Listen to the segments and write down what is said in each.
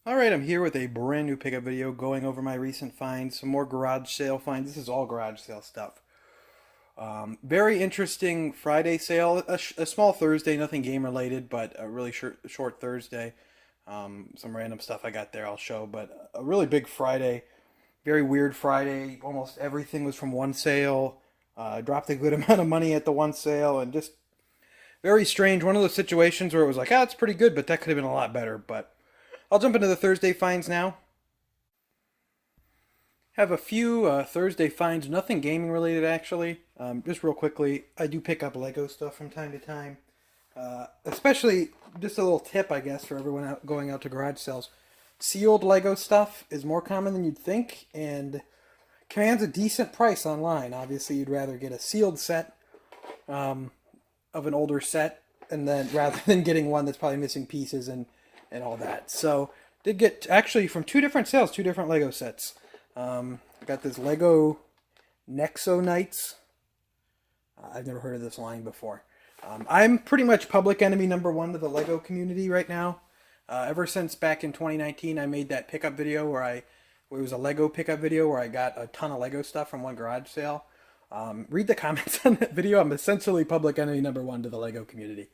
Alright, I'm here with a brand new pickup video going over my recent finds, some more garage sale finds. This is all garage sale stuff. Very interesting Friday sale, a small Thursday, nothing game related, but a really short Thursday. Some random stuff I got there I'll show, but a really big Friday, very weird Friday. Almost everything was from one sale. Dropped a good amount of money at the one sale, and just very strange. One of those situations where it was like, it's pretty good, but that could have been a lot better. But I'll jump into the Thursday finds now. Have a few Thursday finds, nothing gaming related actually. Just real quickly, I do pick up Lego stuff from time to time. Especially, just a little tip, I guess, for everyone going out to garage sales. Sealed Lego stuff is more common than you'd think, and commands a decent price online. Obviously, you'd rather get a sealed set of an older set, and then rather than getting one that's probably missing pieces and all that. So, did get actually from two different sales, two different Lego sets. I got this Lego Nexo Knights. I've never heard of this line before. I'm pretty much public enemy number one to the Lego community right now. Ever since back in 2019, I made that pickup video it was a Lego pickup video where I got a ton of Lego stuff from one garage sale. Read the comments on that video. I'm essentially public enemy number one to the Lego community.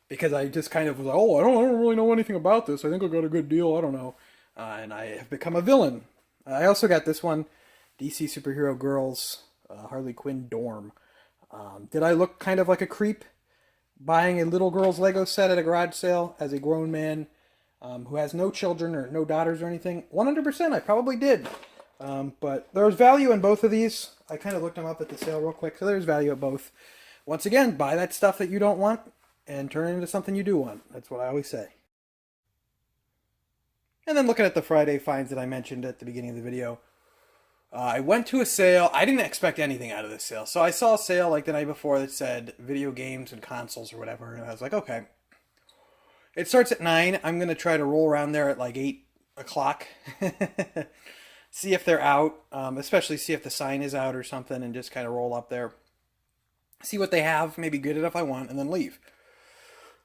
Because I just kind of was like, I don't really know anything about this. I think I got a good deal. I don't know. And I have become a villain. I also got this one, DC Superhero Girls Harley Quinn Dorm. Did I look kind of like a creep buying a little girl's Lego set at a garage sale as a grown man who has no children or no daughters or anything? 100%, I probably did. But there's value in both of these. I kind of looked them up at the sale real quick, so there's value at both. Once again, buy that stuff that you don't want and turn it into something you do want. That's what I always say. And then looking at the Friday finds that I mentioned at the beginning of the video, I went to a sale. I didn't expect anything out of this sale. So I saw a sale like the night before that said video games and consoles or whatever. And I was like, okay. It starts at 9. I'm going to try to roll around there at like 8 o'clock. See if they're out. Especially see if the sign is out or something and just kind of roll up there. See what they have. Maybe get it if I want and then leave.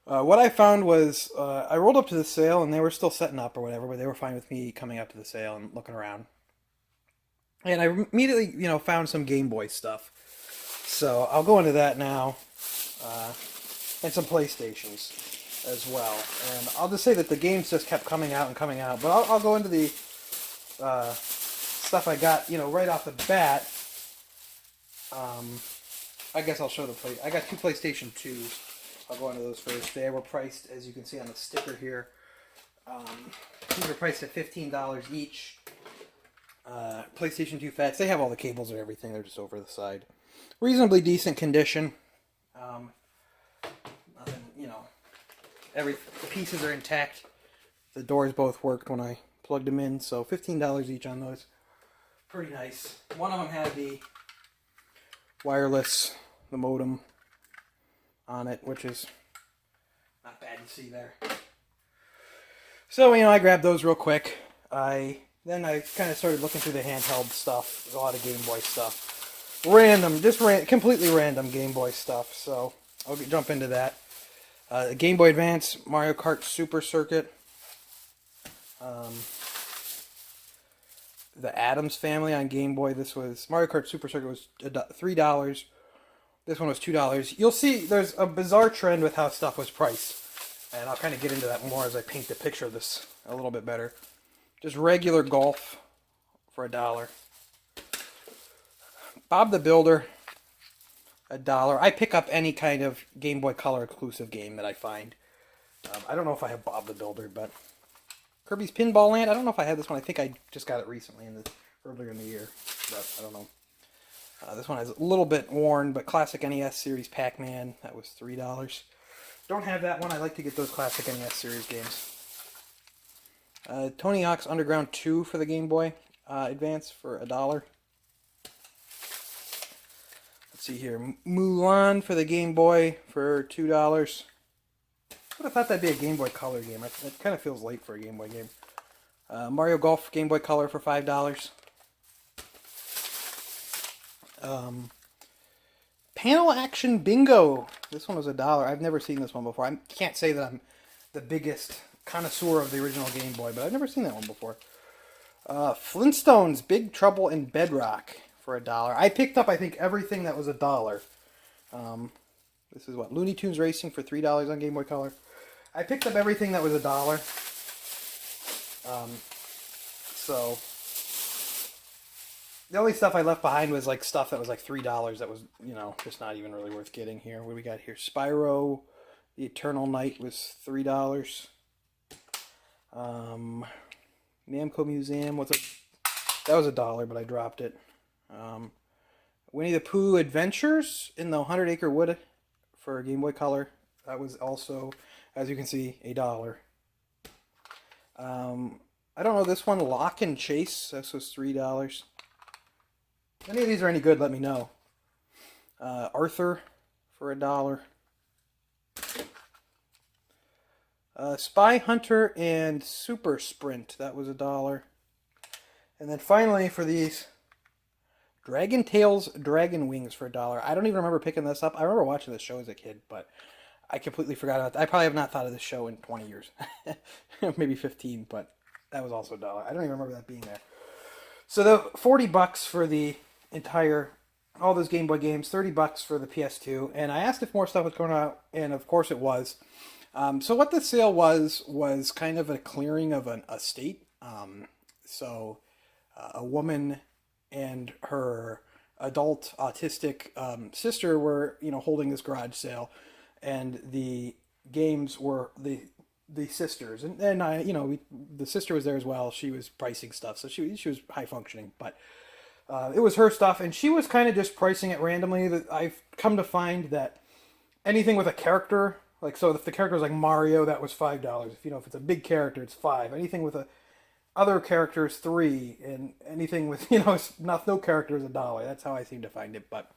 What I found was I rolled up to the sale and they were still setting up or whatever, but they were fine with me coming up to the sale and looking around. And I immediately, found some Game Boy stuff. So I'll go into that now, and some PlayStations as well. And I'll just say that the games just kept coming out and coming out. But I'll go into the stuff I got, right off the bat. I guess I'll show the play. I got two PlayStation 2s. I'll go into those first. They were priced, as you can see on the sticker here. These were priced at $15 each. PlayStation 2 Fats. They have all the cables and everything. They're just over the side. Reasonably decent condition. Nothing, the pieces are intact. The doors both worked when I plugged them in. So $15 each on those. Pretty nice. One of them had the wireless, the modem on it, which is not bad to see there. So, I grabbed those real quick. Then I kind of started looking through the handheld stuff. There's a lot of Game Boy stuff. Completely random Game Boy stuff. So, I'll jump into that. Game Boy Advance, Mario Kart Super Circuit. The Addams Family on Game Boy. Mario Kart Super Circuit was $3. This one was $2. You'll see there's a bizarre trend with how stuff was priced. And I'll kind of get into that more as I paint the picture of this a little bit better. Just regular golf for $1. Bob the Builder, $1. I pick up any kind of Game Boy Color exclusive game that I find. I don't know if I have Bob the Builder, but Kirby's Pinball Land. I don't know if I had this one. I think I just got it recently earlier in the year, but I don't know. This one is a little bit worn, but classic NES series Pac-Man. That was $3. Don't have that one. I like to get those classic NES series games. Tony Hawk's Underground 2 for the Game Boy Advance for $1. Let's see here. Mulan for the Game Boy for $2. I would have thought that'd be a Game Boy Color game. It kind of feels late for a Game Boy game. Mario Golf Game Boy Color for $5. Panel Action Bingo. This one was $1. I've never seen this one before. I can't say that I'm the biggest connoisseur of the original Game Boy, but I've never seen that one before. Flintstones Big Trouble in Bedrock for $1. I picked up, I think, everything that was $1. This is what? Looney Tunes Racing for $3 on Game Boy Color. I picked up everything that was $1. So the only stuff I left behind was like stuff that was like $3 that was, just not even really worth getting here. What do we got here? Spyro The Eternal Night was $3. Namco Museum, that was $1, but I dropped it. Winnie the Pooh Adventures in the 100 Acre Wood for Game Boy Color. That was also, as you can see, $1. I don't know this one, Lock and Chase. This was $3. If any of these are any good, let me know. Arthur for $1. Spy Hunter and Super Sprint. That was $1. And then finally for these, Dragon Tales Dragon Wings for $1. I don't even remember picking this up. I remember watching this show as a kid, but I completely forgot about it. I probably have not thought of this show in 20 years. Maybe 15, but that was also $1. I don't even remember that being there. So the $40 for the entire, all those Game Boy games, $30 for the PS2, and I asked if more stuff was going out, and of course it was. So what the sale was kind of a clearing of an estate. So a woman and her adult autistic sister were, holding this garage sale, and the games were the sisters, and I, the sister was there as well. She was pricing stuff, so she was high functioning, but it was her stuff, and she was kind of just pricing it randomly. That I've come to find that anything with a character, like, so if the character was like Mario, that was $5. If it's a big character, it's $5. Anything with other characters, $3, and anything with no character is $1. That's how I seem to find it, but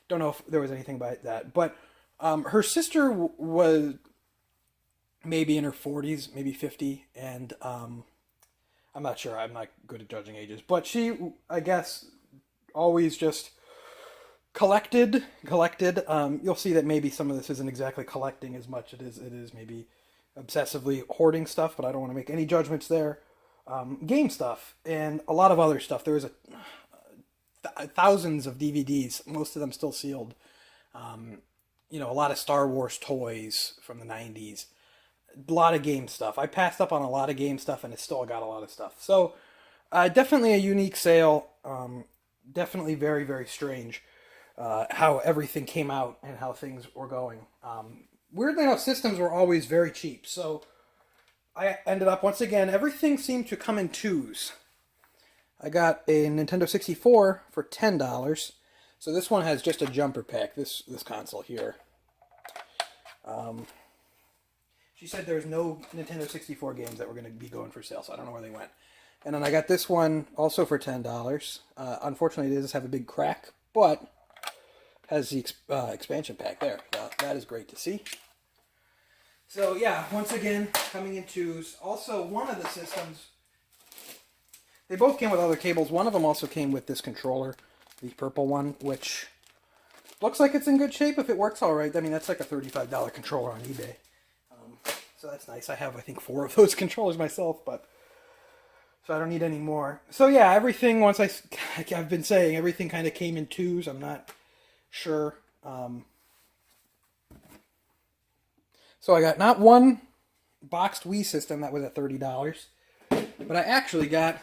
don't know if there was anything about that. But her sister was maybe in her 40s, maybe 50, and I'm not sure. I'm not good at judging ages, but she, I guess, always just collected. You'll see that maybe some of this isn't exactly collecting as much as it is maybe obsessively hoarding stuff, but I don't want to make any judgments there. Game stuff and a lot of other stuff. There was thousands of DVDs, most of them still sealed. A lot of Star Wars toys from the 90s. A lot of game stuff. I passed up on a lot of game stuff, and it still got a lot of stuff. So, definitely a unique sale. Definitely very, very strange how everything came out and how things were going. Weirdly enough, systems were always very cheap. So, I ended up, once again, everything seemed to come in twos. I got a Nintendo 64 for $10. So this one has just a jumper pack, this console here. She said there's no Nintendo 64 games that were going to be going for sale, so I don't know where they went. And then I got this one also for $10. Unfortunately, it does have a big crack, but has the expansion pack there. That is great to see. So yeah, once again, coming in twos. Also, one of the systems, they both came with other cables. One of them also came with this controller, the purple one, which looks like it's in good shape if it works all right. I mean, that's like a $35 controller on eBay. So that's nice. I have, I think, 4 of those controllers myself, so I don't need any more. So yeah, everything, I've been saying, everything kind of came in twos. I'm not sure. So I got not one boxed Wii system that was at $30, but I actually got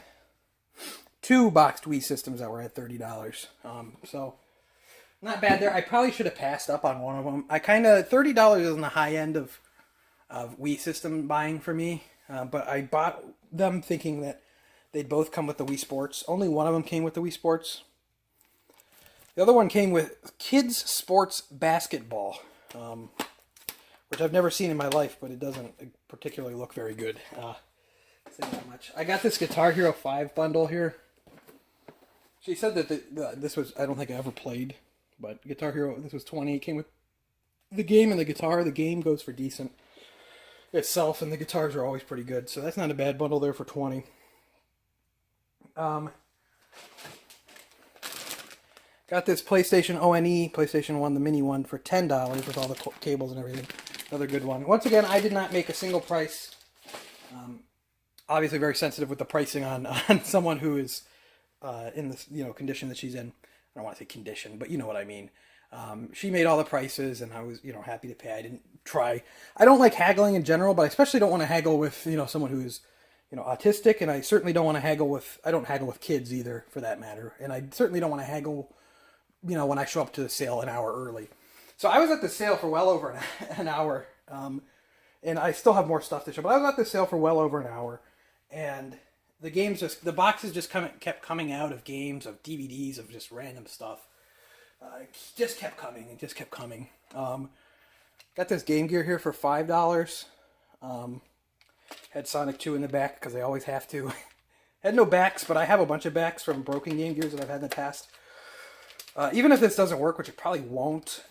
2 boxed Wii systems that were at $30. So not bad there. I probably should have passed up on one of them. $30 is on the high end of Wii system buying for me, but I bought them thinking that they'd both come with the Wii Sports. Only one of them came with the Wii Sports. The other one came with Kids Sports Basketball, which I've never seen in my life, but it doesn't particularly look very good. Say that much. I got this Guitar Hero 5 bundle here. She said that this was, I don't think I ever played, but Guitar Hero, this was $20. It came with the game and the guitar. The game goes for decent itself, and the guitars are always pretty good, so that's not a bad bundle there for $20. Got this PlayStation ONE, PlayStation 1, the mini one, for $10 with all the cables and everything. Another good one. Once again, I did not make a single price Obviously, very sensitive with the pricing on on someone who is in this condition that she's in. I don't want to say condition, but you know what I mean. She made all the prices, and I was happy to pay. I didn't try. I don't like haggling in general, but I especially don't want to haggle with someone who is autistic, and I certainly don't want to haggle with. I don't haggle with kids either, for that matter, and I certainly don't want to haggle when I show up to the sale an hour early. So I was at the sale for well over an hour, and I still have more stuff to show. But I was at the sale for well over an hour, and the boxes just kept coming out of games, of DVDs, of just random stuff. It just kept coming and just kept coming. Got this Game Gear here for $5. Had Sonic 2 in the back because I always have to. Had no backs, but I have a bunch of backs from broken Game Gears that I've had in the past. Even if this doesn't work, which it probably won't,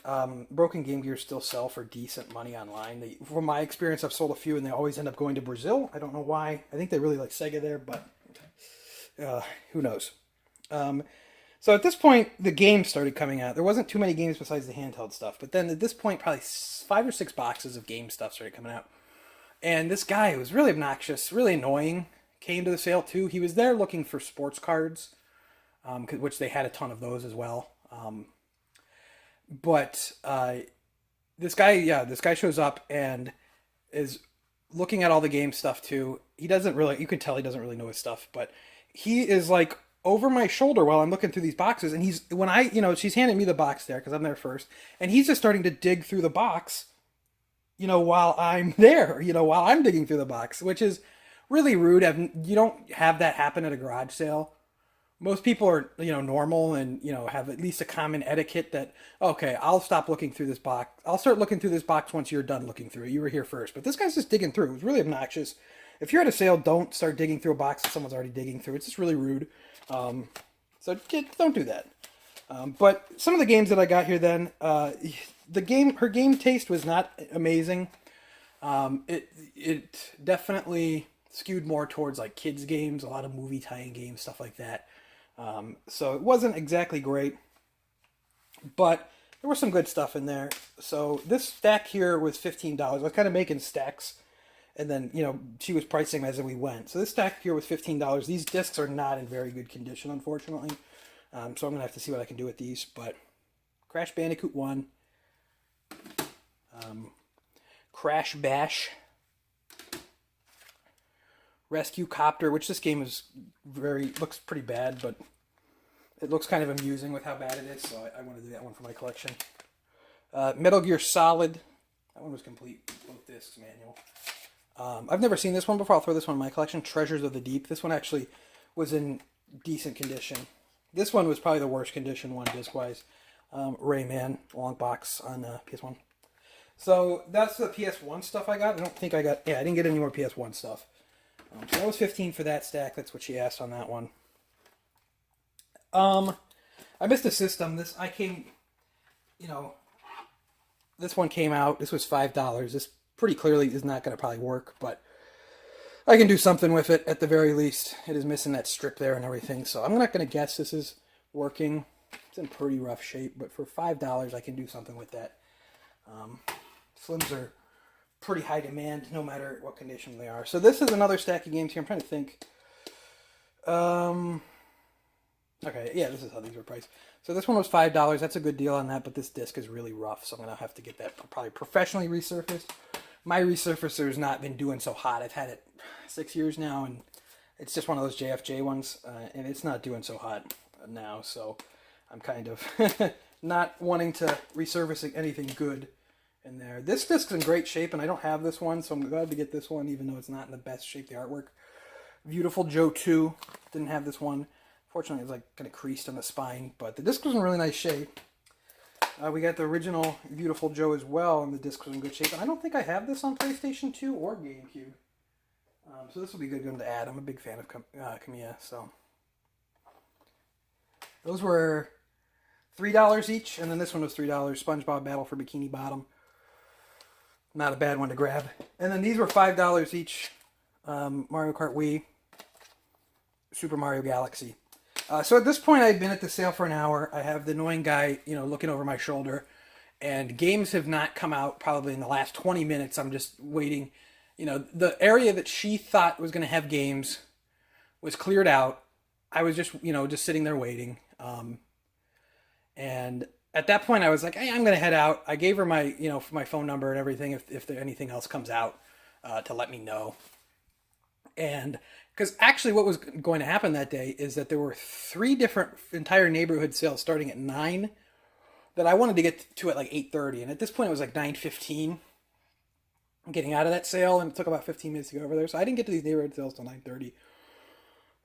broken Game Gears still sell for decent money online. From my experience, I've sold a few, and they always end up going to Brazil. I don't know why. I think they really like Sega there, but who knows? So at this point, the games started coming out. There wasn't too many games besides the handheld stuff, but then at this point, probably 5 or 6 boxes of game stuff started coming out. And this guy, who was really obnoxious, really annoying, came to the sale too. He was there looking for sports cards, which they had a ton of those as well. But this guy shows up and is looking at all the game stuff too. You can tell he doesn't really know his stuff, but he is like over my shoulder while I'm looking through these boxes. And she's handing me the box there because I'm there first. And he's just starting to dig through the box, while I'm there, while I'm digging through the box, which is really rude. You don't have that happen at a garage sale. Most people are, normal and, have at least a common etiquette that, okay, I'll stop looking through this box. I'll start looking through this box once you're done looking through it. You were here first. But this guy's just digging through. It was really obnoxious. If you're at a sale, don't start digging through a box that someone's already digging through. It's just really rude. So don't do that. But some of the games that I got here then, her game taste was not amazing. It definitely skewed more towards like kids games, a lot of movie tie-in games, stuff like that. So it wasn't exactly great, but there was some good stuff in there. So this stack here was $15. I was kind of making stacks, and then, she was pricing them as we went. So this stack here was $15. These discs are not in very good condition, unfortunately. So I'm going to have to see what I can do with these. But Crash Bandicoot 1, Crash Bash, Rescue Copter, which this game looks pretty bad, but it looks kind of amusing with how bad it is, so I want to do that one for my collection. Metal Gear Solid, that one was complete, both discs, manual. I've never seen this one before. I'll throw this one in my collection. Treasures of the Deep. This one actually was in decent condition. This one was probably the worst condition one disc-wise. Rayman, long box on PS1. So that's the PS1 stuff I got. I didn't get any more PS1 stuff. So that was $15 for that stack. That's what she asked on that one. I missed a system. This one came out. This was $5. This pretty clearly is not going to probably work, but I can do something with it at the very least. It is missing that strip there and everything, so I'm not going to guess this is working. It's in pretty rough shape, but for $5 I can do something with that. Slims are pretty high demand no matter what condition they are. So this is another stack of games here. I'm trying to think. Okay, yeah, this is how these were priced. So this one was $5. That's a good deal on that, but this disc is really rough, so I'm going to have to get that probably professionally resurfaced. My resurfacer has not been doing so hot. I've had it 6 years now, and it's just one of those JFJ ones, and it's not doing so hot now, so I'm kind of not wanting to resurface anything good in there. This disc's in great shape, and I don't have this one, so I'm glad to get this one, even though it's not in the best shape, the artwork. Beautiful Joe 2, didn't have this one. Fortunately, it's like kind of creased on the spine, but the disc was in really nice shape. We got the original Beautiful Joe as well, and the disc was in good shape. And I don't think I have this on PlayStation 2 or GameCube. So this will be a good one to add. I'm a big fan of Kamiya, so. Those were $3 each, and then this one was $3. SpongeBob Battle for Bikini Bottom. Not a bad one to grab. And then these were $5 each. Mario Kart Wii. Super Mario Galaxy. So at this point, I've been at the sale for an hour. I have the annoying guy, looking over my shoulder. And games have not come out probably in the last 20 minutes. I'm just waiting. The area that she thought was going to have games was cleared out. I was just, just sitting there waiting. And at that point, I was like, hey, I'm going to head out. I gave her my, my phone number and everything if there anything else comes out to let me know. And because actually, what was going to happen that day is that there were 3 different entire neighborhood sales starting at 9 that I wanted to get to at like 8:30, and at this point it was like 9:15. Getting out of that sale, and it took about 15 minutes to go over there, so I didn't get to these neighborhood sales till 9:30.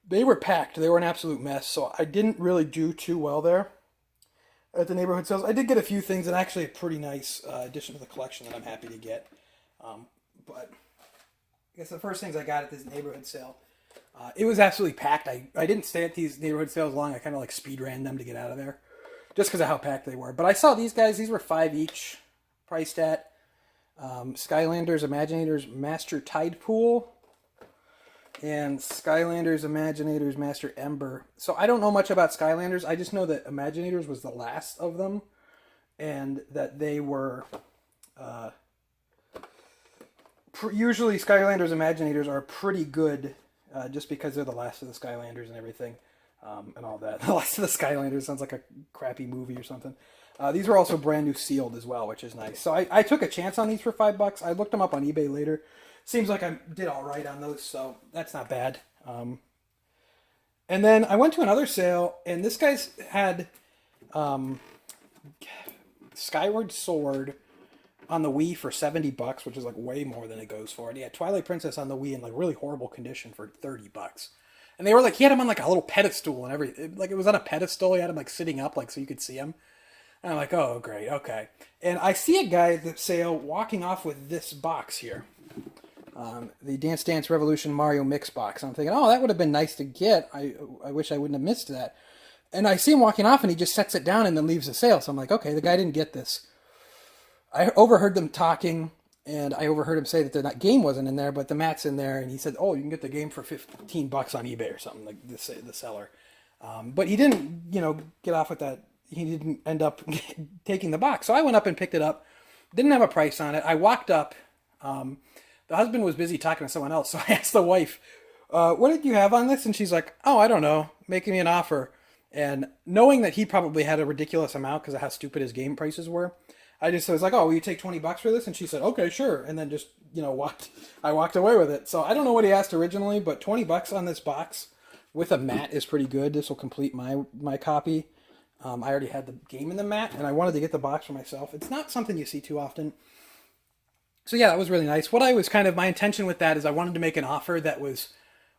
They were packed. They were an absolute mess, so I didn't really do too well there at the neighborhood sales. I did get a few things, and actually a pretty nice addition to the collection that I'm happy to get. But I guess the first things I got at this neighborhood sale, it was absolutely packed. I didn't stay at these neighborhood sales long. I kind of like speed ran them to get out of there, just because of how packed they were. But I saw these guys. These were $5 each, priced at Skylanders Imaginators Master Tide Pool and Skylanders Imaginators Master Ember. So I don't know much about Skylanders. I just know that Imaginators was the last of them, and that they were usually Skylanders Imaginators are pretty good, just because they're the last of the Skylanders and everything, and all that. The last of the Skylanders sounds like a crappy movie or something. These were also brand new sealed as well, which is nice. So I took a chance on these for $5. I looked them up on eBay later. Seems like I did all right on those, so that's not bad. And then I went to another sale, and this guy's had Skyward Sword on the Wii for $70, which is like way more than it goes for. And he had Twilight Princess on the Wii in like really horrible condition for $30. And they were like, he had him on like a little pedestal and everything. Like it was on a pedestal. He had him like sitting up, like so you could see him. And I'm like, oh, great, okay. And I see a guy at the sale walking off with this box here. The Dance Dance Revolution Mario Mix box. I'm thinking, oh, that would have been nice to get. I wish I wouldn't have missed that. And I see him walking off, and he just sets it down and then leaves the sale. So I'm like, okay, the guy didn't get this. I overheard them talking, and I overheard him say that the game wasn't in there, but the mat's in there. And he said, oh, you can get the game for $15 on eBay or something, like the seller. But he didn't, get off with that. He didn't end up taking the box. So I went up and picked it up. Didn't have a price on it. I walked up. The husband was busy talking to someone else. So I asked the wife, what did you have on this? And she's like, oh, I don't know. Making me an offer. And knowing that he probably had a ridiculous amount because of how stupid his game prices were, I just was like, oh, will you take $20 for this? And she said, okay, sure. And then just, I walked away with it. So I don't know what he asked originally, but $20 on this box with a mat is pretty good. This will complete my copy. I already had the game in the mat, and I wanted to get the box for myself. It's not something you see too often. So yeah, that was really nice. What I was my intention with that is I wanted to make an offer that was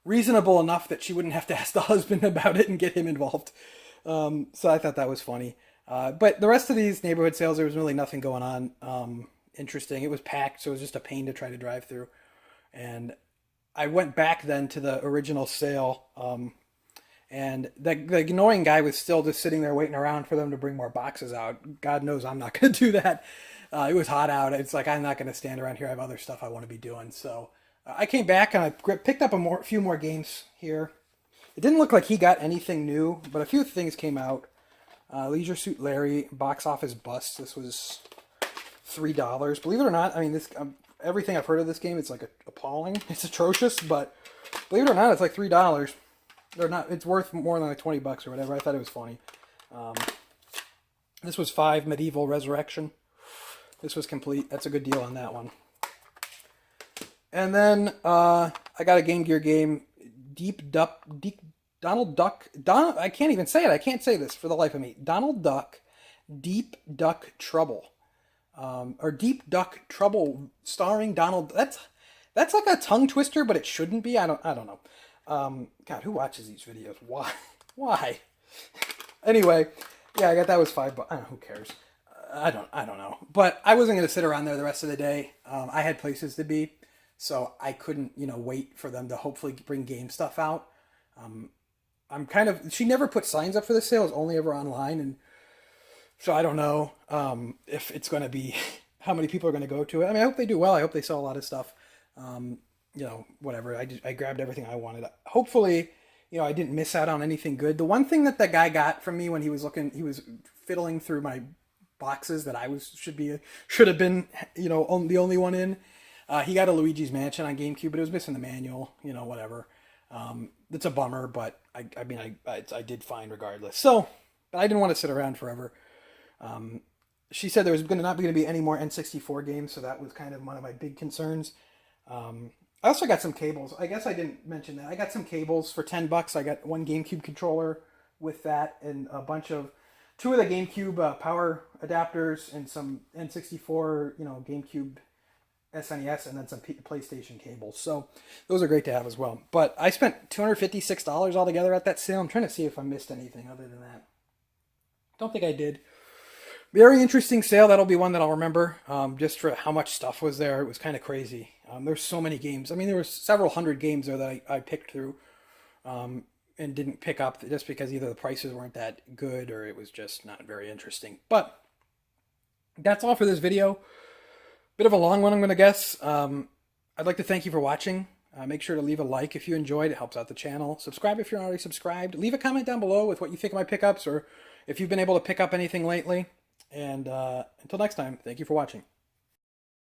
reasonable enough that she wouldn't have to ask the husband about it and get him involved. So I thought that was funny. But the rest of these neighborhood sales, there was really nothing going on interesting. It was packed, so it was just a pain to try to drive through. And I went back then to the original sale, and the annoying guy was still just sitting there waiting around for them to bring more boxes out. God knows I'm not going to do that. It was hot out. It's like, I'm not going to stand around here. I have other stuff I want to be doing. So I came back and I picked up a few more games here. It didn't look like he got anything new, but a few things came out. Leisure Suit Larry, Box Office Bust. This was $3. Believe it or not, I mean, this everything I've heard of this game, it's like appalling. It's atrocious, but believe it or not, it's like $3. Or not, it's worth more than like $20 or whatever. I thought it was funny. This was 5 Medieval Resurrection. This was complete. That's a good deal on that one. And then I got a Game Gear game, Donald Duck. I can't even say it. I can't say this for the life of me. Donald Duck, Deep Duck Trouble, or Deep Duck Trouble, starring Donald. That's like a tongue twister, but it shouldn't be. I don't know. God, who watches these videos? Why? Anyway, yeah, I got that was $5. Who cares? I don't know. But I wasn't going to sit around there the rest of the day. I had places to be, so I couldn't, wait for them to hopefully bring game stuff out. She never put signs up for the sale. It's only ever online, and so I don't know if it's going to be how many people are going to go to it. I mean, I hope they do well. I hope they sell a lot of stuff. Whatever. I grabbed everything I wanted. Hopefully, I didn't miss out on anything good. The one thing that guy got from me when he was fiddling through my boxes that I should have been, the only one in. He got a Luigi's Mansion on GameCube, but it was missing the manual. Whatever. It's a bummer, but I mean, I did fine regardless. So, but I didn't want to sit around forever. She said there was not going to be any more N64 games, so that was kind of one of my big concerns. I also got some cables. I guess I didn't mention that. I got some cables for $10. I got one GameCube controller with that, and two of the GameCube power adapters, and some N64, GameCube SNES, and then some PlayStation cables. So those are great to have as well. But I spent $256 altogether at that sale. I'm trying to see if I missed anything other than that. Don't think I did. Very interesting sale. That'll be one that I'll remember, just for how much stuff was there. It was kind of crazy. There's so many games. I mean, there were several hundred games there that I picked through, and didn't pick up just because either the prices weren't that good or it was just not very interesting. But that's all for this video. Bit of a long one, I'm going to guess. I'd like to thank you for watching. Make sure to leave a like if you enjoyed. It helps out the channel. Subscribe if you're not already subscribed. Leave a comment down below with what you think of my pickups, or if you've been able to pick up anything lately. And until next time, thank you for watching.